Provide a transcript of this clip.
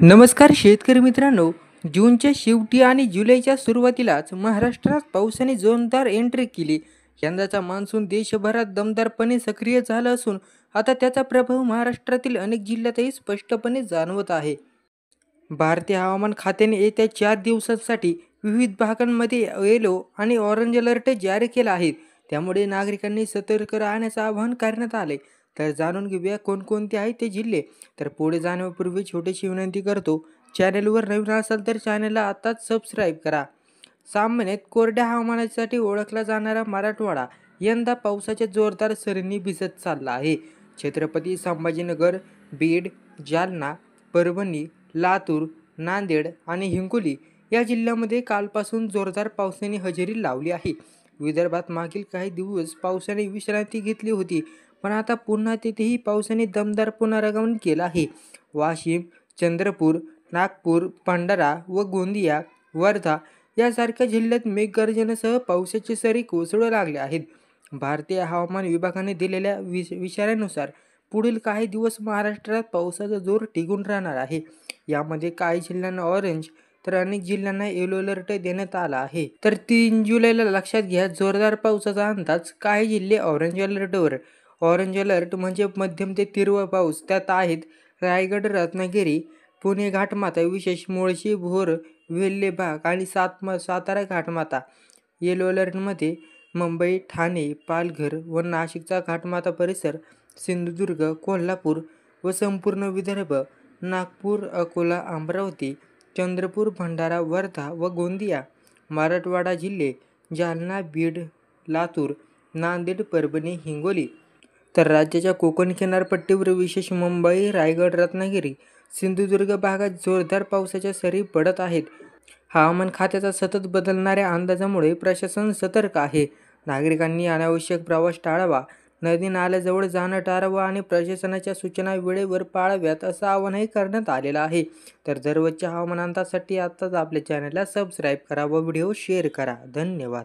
नमस्कार शेतकरी मित्रांनो. जूनच्या शेवटी आणि जुलैच्या सुरुवातीलाच महाराष्ट्रात पावसाने जोरदार एंट्री केली. यंदाचा मान्सून देशभरात दमदारपणे सक्रिय झाला असून आता त्याचा प्रभाव महाराष्ट्रातील अनेक जिल्ह्यातही स्पष्टपणे जाणवत आहे. भारतीय हवामान खात्याने येत्या 4 दिवसांसाठी विविध भागांमध्ये येलो आणि ऑरेंज अलर्ट जारी केला आहे. त्यामुळे नागरिकांनी सतर्क राहण्याचं आवाहन करण्यात आले. तर जाणून घेऊया कोणकोणते आहेत ते जिल्हे. तर पुढे जाण्यापूर्वी छोटीशी विनंती करतो, चॅनलवर नवीन असाल तर चॅनलला आताच सबस्क्राईब करा. सामान्यत कोरड्या हवामानासाठी ओळखला जाणारा मराठवाडा यंदा पावसाच्या जोरदार सरींनी भिजत चालला आहे. छत्रपती संभाजीनगर, बीड, जालना, परभणी, लातूर, नांदेड आणि हिंगोली या जिल्ह्यामध्ये कालपासून जोरदार पावसाने हजेरी लावली आहे. विदर्भात मागील काही दिवस पावसाने विश्रांती घेतली होती, पण आता पुन्हा तेथेही पावसाने दमदार पुनरागमन केलं आहे. वाशिम, चंद्रपूर, नागपूर, भंडारा व गोंदिया, वर्धा यासारख्या जिल्ह्यात मेघगर्जनेसह पावसाचे सरी कोसळू लागले आहेत. भारतीय हवामान विभागाने दिलेल्या इशाऱ्यानुसार पुढील काही दिवस महाराष्ट्रात पावसाचा जोर टिकून राहणार आहे. यामध्ये काही जिल्ह्यांना ऑरेंज तर अनेक जिल्ह्यांना येलो अलर्ट देण्यात आला आहे. तर 3 जुलैला लक्षात घ्या जोरदार पावसाचा अंदाज. काही जिल्हे ऑरेंज अलर्टवर. ऑरेंज अलर्ट म्हणजे मध्यम ते तीव्र पाऊस. त्यात आहेत रायगड, रत्नागिरी, पुणे घाटमाथा, विशेष मुळशी, भोर, वेल्हे भाग आणि सातारा घाटमाथा. येलो अलर्टमध्ये मुंबई, ठाणे, पालघर व नाशिकचा घाटमाथा परिसर, सिंधुदुर्ग, कोल्हापूर व संपूर्ण विदर्भ, नागपूर, अकोला, अमरावती, चंद्रपूर, भंडारा, वर्धा व गोंदिया. मराठवाडा जिल्हे जालना, बीड, लातूर, नांदेड, परभणी, हिंगोली. तर राज्याच्या कोकण किनारपट्टीवर विशेष मुंबई, रायगड, रत्नागिरी, सिंधुदुर्ग भागात जोरदार पावसाच्या सरी पडत आहेत. हवामान खात्याचा सतत बदलणाऱ्या अंदाजामुळे प्रशासन सतर्क आहे. नागरिकांनी अनावश्यक प्रवास टाळावा, नदी नाल्याजवळ जाणं टाळावं आणि प्रशासनाच्या सूचना वेळेवर पाळाव्यात असं आवाहनही करण्यात आलेलं आहे. तर दररोजच्या हवामान अंदाजासाठी आताच आपल्या चॅनलला सबस्क्राईब करा व व्हिडिओ शेअर करा. धन्यवाद.